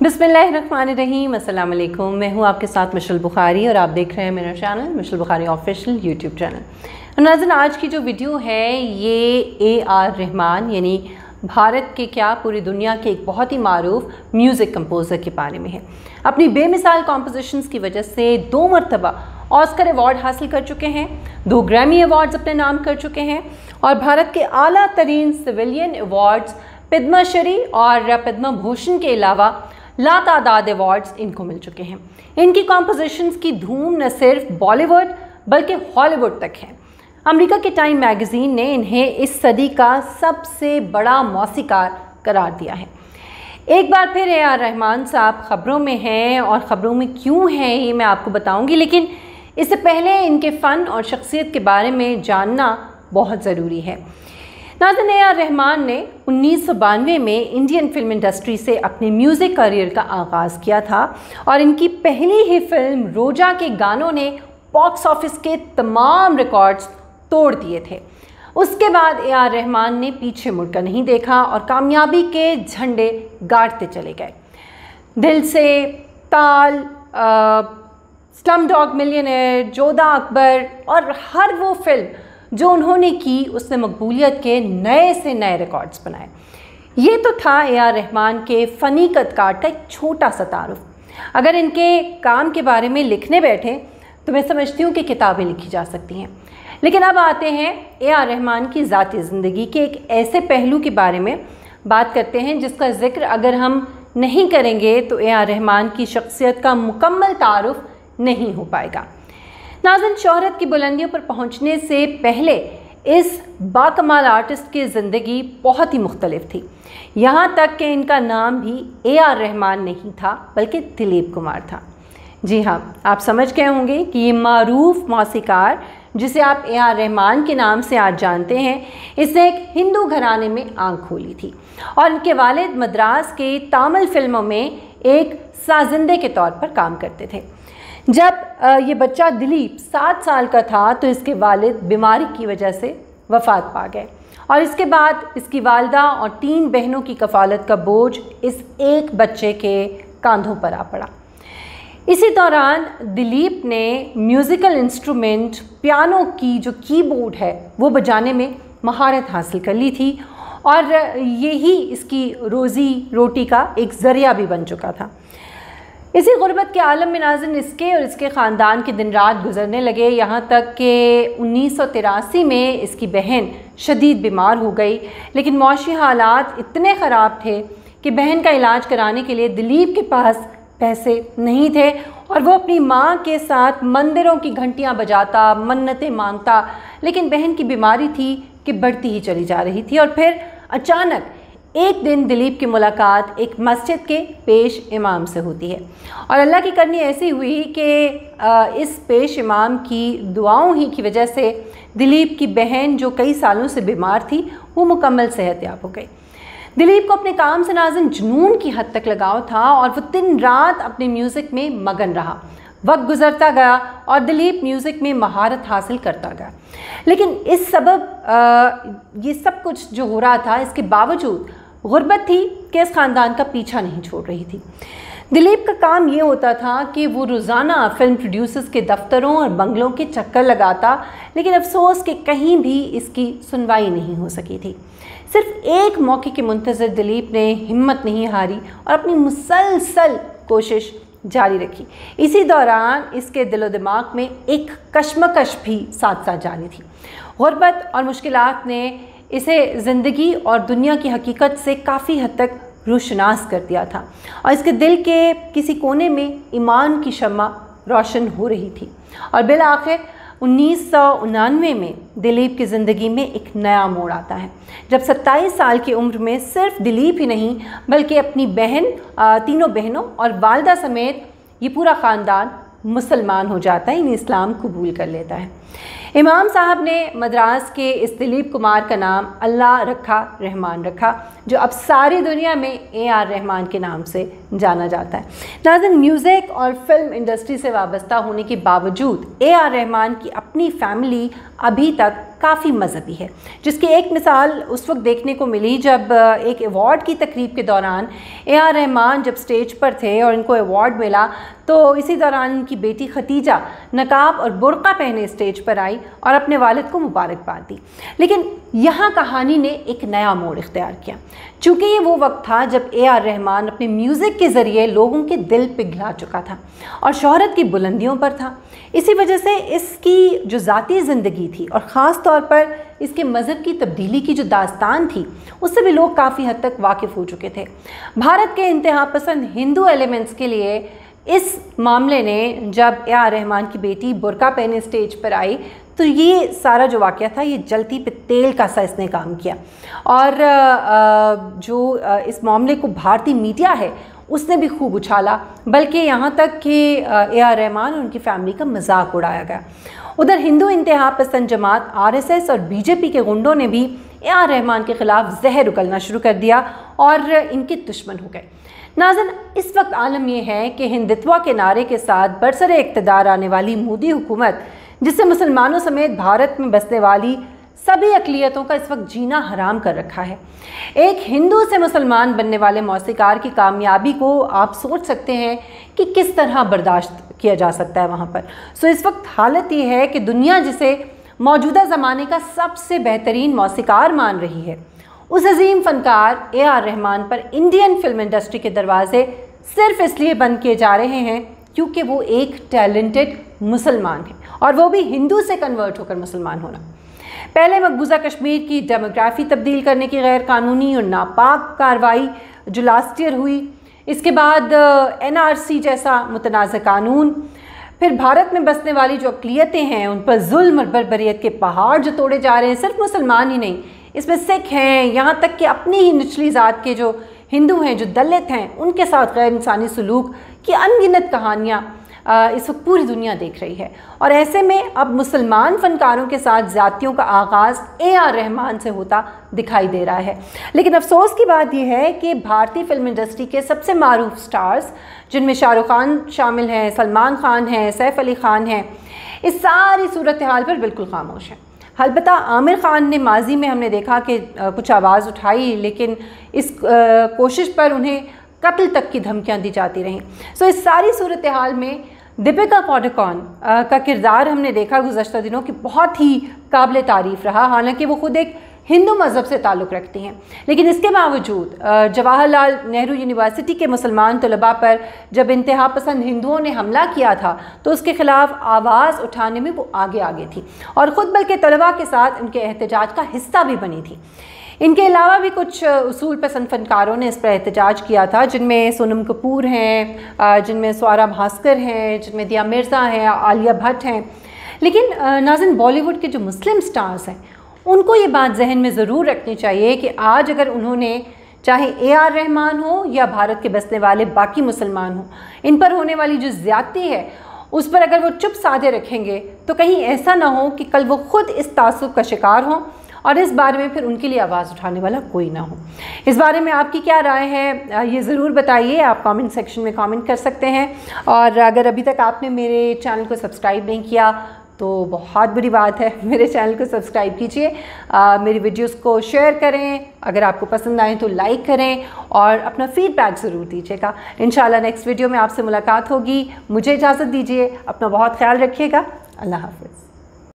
बिस्मिल्लाहिर्रहमानिर्रहीम, अस्सलाम वालेकुम। मैं हूँ आपके साथ मिशल बुखारी और आप देख रहे हैं मेरा channel Mitchell Bukhari official YouTube channel. नाज़रीन, आज की जो वीडियो है ये AR रहमान यानी भारत के क्या पूरी दुनिया के एक बहुत ही मारूफ म्यूज़िक कंपोज़र के बारे में है। अपनी बेमिसाल कॉम्पोजिशंस की वजह से 2 मरतबा ऑस्कर अवार्ड हासिल कर चुके हैं, 2 ग्रैमी अवार्ड्स अपने नाम कर चुके हैं और भारत के आला तरीन सिविलियन अवार्ड्स पद्मश्री और पद्म भूषण के अलावा लातादाद अवार्ड्स इनको मिल चुके हैं। इनकी कॉम्पोजिशंस की धूम न सिर्फ बॉलीवुड बल्कि हॉलीवुड तक है। अमेरिका के टाइम मैगज़ीन ने इन्हें इस सदी का सबसे बड़ा मौसीकार करार दिया है। एक बार फिर AR रहमान साहब ख़बरों में हैं और ख़बरों में क्यों हैं ये मैं आपको बताऊंगी, लेकिन इससे पहले इनके फ़न और शख्सियत के बारे में जानना बहुत ज़रूरी है। नाज़रीन, AR रहमान ने 1992 में इंडियन फिल्म इंडस्ट्री से अपने म्यूज़िक करियर का आगाज़ किया था और इनकी पहली ही फिल्म रोजा के गानों ने बॉक्स ऑफिस के तमाम रिकॉर्ड्स तोड़ दिए थे। उसके बाद AR रहमान ने पीछे मुड़कर नहीं देखा और कामयाबी के झंडे गाड़ते चले गए। दिल से, ताल, स्लमडॉग मिलियनेयर, जोधा अकबर और हर वो फिल्म जो उन्होंने की उसने मकबूलियत के नए से नए रिकॉर्ड्स बनाए। ये तो था AR रहमान के फ़नी कदकाट का एक छोटा सा तारुफ। अगर इनके काम के बारे में लिखने बैठे तो मैं समझती हूँ कि किताबें लिखी जा सकती हैं। लेकिन अब आते हैं AR रहमान की ज़ाती ज़िंदगी के एक ऐसे पहलू के बारे में बात करते हैं जिसका ज़िक्र अगर हम नहीं करेंगे तो AR रहमान की शख्सियत का मुकम्मल तारुफ नहीं हो पाएगा। नाज़रीन, शोहरत की बुलंदियों पर पहुंचने से पहले इस बाकमाल आर्टिस्ट की ज़िंदगी बहुत ही मुख्तलिफ थी। यहाँ तक कि इनका नाम भी AR रहमान नहीं था बल्कि दिलीप कुमार था। जी हाँ, आप समझ गए होंगे कि ये मारूफ मौसीकार जिसे आप AR रहमान के नाम से आज जानते हैं, इसने एक हिंदू घराने में आंख खोली थी और इनके वालिद मद्रास के तामिल फिल्मों में एक साजिंदे के तौर पर काम करते थे। जब ये बच्चा दिलीप 7 साल का था तो इसके वालिद बीमारी की वजह से वफ़ात पा गए और इसके बाद इसकी वालिदा और 3 बहनों की कफ़ालत का बोझ इस एक बच्चे के कांधों पर आ पड़ा। इसी दौरान दिलीप ने म्यूज़िकल इंस्ट्रूमेंट पियानो की जो कीबोर्ड है वो बजाने में महारत हासिल कर ली थी और यही इसकी रोज़ी रोटी का एक ज़रिया भी बन चुका था। इसी गुर्बत के आलम में नाज़रीन इसके और इसके ख़ानदान के दिन रात गुजरने लगे, यहाँ तक कि 1983 में इसकी बहन शदीद बीमार हो गई। लेकिन मौशी हालात इतने ख़राब थे कि बहन का इलाज कराने के लिए दिलीप के पास पैसे नहीं थे और वो अपनी माँ के साथ मंदिरों की घंटियाँ बजाता, मन्नतें मांगता, लेकिन बहन की बीमारी थी कि बढ़ती ही चली जा रही थी। और फिर अचानक एक दिन दिलीप की मुलाकात एक मस्जिद के पेश इमाम से होती है और अल्लाह की करनी ऐसी हुई कि इस पेश इमाम की दुआओं ही की वजह से दिलीप की बहन जो कई सालों से बीमार थी वो मुकम्मल सेहतयाब हो गई। दिलीप को अपने काम से नाज़रीन जुनून की हद तक लगाव था और वो दिन रात अपने म्यूज़िक में मगन रहा। वक्त गुजरता गया और दिलीप म्यूज़िक में महारत हासिल करता गया, लेकिन इस सबब ये सब कुछ जो हो रहा था इसके बावजूद गुर्बत थी कि इस ख़ानदान का पीछा नहीं छोड़ रही थी। दिलीप का काम ये होता था कि वो रोज़ाना फ़िल्म प्रोड्यूसर्स के दफ्तरों और बंगलों के चक्कर लगाता, लेकिन अफसोस कि कहीं भी इसकी सुनवाई नहीं हो सकी थी। सिर्फ एक मौके के मुंतज़र दिलीप ने हिम्मत नहीं हारी और अपनी मुसलसल कोशिश जारी रखी। इसी दौरान इसके दिलो दिमाग में एक कश्मकश भी साथ साथ जारी थी। गुर्बत और मुश्किलात ने इसे ज़िंदगी और दुनिया की हकीकत से काफ़ी हद तक रूशनास कर दिया था और इसके दिल के किसी कोने में ईमान की शम्मा रोशन हो रही थी। और बिल आखिर 1999 में दिलीप की ज़िंदगी में एक नया मोड़ आता है जब 27 साल की उम्र में सिर्फ दिलीप ही नहीं बल्कि अपनी बहन, तीनों बहनों और वालिदा समेत ये पूरा ख़ानदान मुसलमान हो जाता है, यानी इस्लाम कबूल कर लेता है। इमाम साहब ने मद्रास के इस दिलीप कुमार का नाम अल्लाह रखा रहमान रखा, जो अब सारी दुनिया में AR रहमान के नाम से जाना जाता है। नाज़रीन, म्यूज़िक और फिल्म इंडस्ट्री से वाबस्ता होने के बावजूद AR रहमान की अपनी फैमिली अभी तक काफ़ी मजहबी है, जिसकी एक मिसाल उस वक्त देखने को मिली जब एक अवार्ड की तकरीब के दौरान AR रहमान जब स्टेज पर थे और इनको अवार्ड मिला, तो इसी दौरान उनकी बेटी खतीजा नकाब और बुर्का पहने स्टेज पर आई और अपने वालिद को मुबारकबाद दी। लेकिन यहाँ कहानी ने एक नया मोड़ इख्तियार किया, चूँकि ये वो वक्त था जब AR रहमान अपने म्यूज़िक के ज़रिए लोगों के दिल पिघला चुका था और शोहरत की बुलंदियों पर था। इसी वजह से इसकी जो ज़ाती ज़िंदगी थी और ख़ास तौर पर इसके मज़हब की तब्दीली की जो दास्तान थी, उससे भी लोग काफ़ी हद तक वाकिफ़ हो चुके थे। भारत के इंतहा पसंद हिंदू एलिमेंट्स के लिए इस मामले ने, जब AR रहमान की बेटी बुर्का पहने स्टेज पर आई, तो ये सारा जो वाक़या था ये जलती पे तेल का सा इसने काम किया। और जो इस मामले को भारतीय मीडिया है उसने भी खूब उछाला, बल्कि यहाँ तक कि AR रहमान और उनकी फैमिली का मजाक उड़ाया गया। उधर हिंदू इंतहा पसंद जमात RSS और BJP के गुंडों ने भी AR रहमान के ख़िलाफ़ जहर उगलना शुरू कर दिया और इनके दुश्मन हो गए। नाज़रीन, इस वक्त आलम यह है कि हिंदुत्व के नारे के साथ बरसरे इक़्तिदार आने वाली मोदी हुकूमत, जिससे मुसलमानों समेत भारत में बसने वाली सभी अक़लियतों का इस वक्त जीना हराम कर रखा है। एक हिंदू से मुसलमान बनने वाले मौसीकार की कामयाबी को आप सोच सकते हैं कि किस तरह बर्दाश्त किया जा सकता है वहाँ पर। सो इस वक्त हालत ये है कि दुनिया जिसे मौजूदा ज़माने का सबसे बेहतरीन मौसीकार मान रही है, उस अजीम फ़नकार AR रहमान पर इंडियन फिल्म इंडस्ट्री के दरवाजे सिर्फ इसलिए बंद किए जा रहे हैं क्योंकि वो एक टैलेंटेड मुसलमान है, और वो भी हिंदू से कन्वर्ट होकर मुसलमान होना। पहले मकबूजा कश्मीर की डेमोग्राफी तब्दील करने की गैर कानूनी और नापाक कार्रवाई जो लास्ट ईयर हुई, इसके बाद NRC जैसा मुतनाज़ कानून, फिर भारत में बसने वाली जो अक़लियतें हैं उन पर जुल्म और बर्बरियत के पहाड़ जो तोड़े जा रहे हैं। सिर्फ मुसलमान ही नहीं, इसमें सिख हैं, यहाँ तक कि अपनी ही निचली ज़ात के जो हिंदू हैं, जो दलित हैं, उनके साथ गैर इंसानी सलूक की अनगिनत कहानियाँ इस वक्त पूरी दुनिया देख रही है। और ऐसे में अब मुसलमान फ़नकारों के साथ ज़्यादतियों का आगाज़ AR रहमान से होता दिखाई दे रहा है। लेकिन अफसोस की बात यह है कि भारतीय फिल्म इंडस्ट्री के सबसे मारूफ स्टार्स, जिनमें शाहरुख खान शामिल हैं, सलमान खान हैं, सैफ अली खान हैं, इस सारी सूरत हाल पर बिल्कुल खामोश हैं। अलबत्ता आमिर खान ने माजी में हमने देखा कि कुछ आवाज़ उठाई, लेकिन इस कोशिश पर उन्हें कत्ल तक की धमकियां दी जाती रहीं। सो इस सारी सूरत हाल में दीपिका पादुकोण का किरदार हमने देखा गुज़श्ता दिनों कि बहुत ही काबिल तारीफ़ रहा। हालांकि वो ख़ुद एक हिंदू मज़हब से ताल्लुक़ रखती हैं, लेकिन इसके बावजूद जवाहरलाल नेहरू यूनिवर्सिटी के मुसलमान तलबा पर जब इंतहा पसंद हिंदुओं ने हमला किया था, तो उसके ख़िलाफ़ आवाज़ उठाने में वो आगे थी और ख़ुद बल्कि तलबा के साथ उनके एहतजाज का हिस्सा भी बनी थी। इनके अलावा भी कुछ उसूल पसंद फ़नकारों ने इस पर एहतजाज किया था, जिनमें सोनम कपूर हैं, जिनमें स्वरा भास्कर हैं, जिनमें दिया मिर्ज़ा हैं, आलिया भट्ट हैं। लेकिन नाज़रीन, बॉलीवुड के जो मुस्लिम स्टार्स हैं उनको ये बात जहन में ज़रूर रखनी चाहिए कि आज अगर उन्होंने, चाहे AR रहमान हो या भारत के बसने वाले बाकी मुसलमान हो, इन पर होने वाली जो ज़्यादती है उस पर अगर वो चुप साधे रखेंगे तो कहीं ऐसा ना हो कि कल वो ख़ुद इस तासुब का शिकार हों और इस बारे में फिर उनके लिए आवाज़ उठाने वाला कोई ना हो। इस बारे में आपकी क्या राय है ये ज़रूर बताइए, आप कमेंट सेक्शन में कमेंट कर सकते हैं। और अगर अभी तक आपने मेरे चैनल को सब्सक्राइब नहीं किया तो बहुत बुरी बात है, मेरे चैनल को सब्सक्राइब कीजिए, मेरी वीडियोस को शेयर करें, अगर आपको पसंद आए तो लाइक करें और अपना फीडबैक ज़रूर दीजिएगा। इंशाल्लाह नेक्स्ट वीडियो में आपसे मुलाकात होगी। मुझे इजाज़त दीजिए, अपना बहुत ख्याल रखिएगा। अल्लाह हाफ़िज़।